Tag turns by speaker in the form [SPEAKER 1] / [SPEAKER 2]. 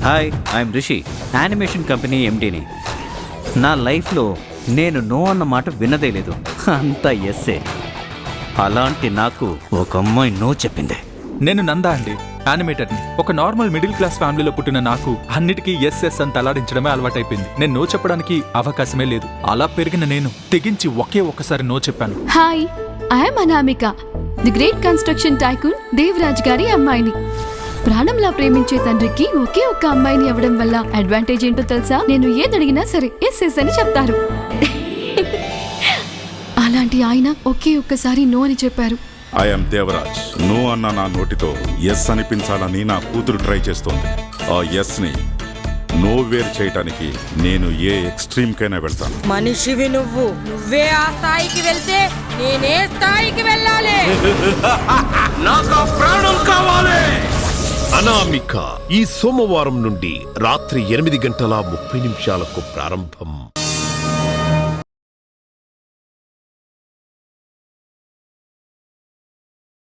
[SPEAKER 1] Hi, I'm Rishi, animation company ఎండీని. నా లైఫ్లో నేను నో అన్న మాట విన్నదే లేదు, అంతా ఎస్సే. అలాంటి నాకు ఒక అమ్మాయి నో చెప్పింది.
[SPEAKER 2] నేను నందా అండి, యానిమేటర్ని. ఒక నార్మల్ మిడిల్ క్లాస్ ఫ్యామిలీలో పుట్టిన నాకు అన్నిటికీ ఎస్ ఎస్ అని తలాడించడమే అలవాటైపోయింది. నేను నో చెప్పడానికి అవకాశమే లేదు. అలా పెరిగిన నేను తెగించి ఒక్కసారి నో చెప్పాను.
[SPEAKER 3] Hi, I'm Anamika, the great construction tycoon Devaraj గారి అమ్మాయిని. ప్రాణంలా ప్రేమించే తండ్రికి ఒకే ఒక్క అమ్మాయిని అవ్వడం వల్ల అడ్వాంటేజ్ ఏంటో తెలుసా? నేను ఏదడిగినా సరే ఎస్ ఎస్ అని చెప్తారు. అలాంటి ఆయన ఒక్కసారి నో అని చెప్పారు.
[SPEAKER 4] ఐఎమ్ దేవరాజ్. నో అన్న నా నోటితో ఎస్ అనిపించాలని నా కూతురు ట్రై చేస్తోంది. ఆ ఎస్ ని నో వేరు చేయటానికి నేను ఏ ఎక్స్ట్రీమ్ కైనా వెళ్తాను.
[SPEAKER 5] మనిషివి నువ్వే ఆ స్థాయికి వెళ్తే నేనే స్థాయికి వెళ్ళాలి.
[SPEAKER 6] నాకు ప్రాణం కావాలి. అనామిక ఈ సోమవారం నుండి రాత్రి 8:30 ప్రారంభం.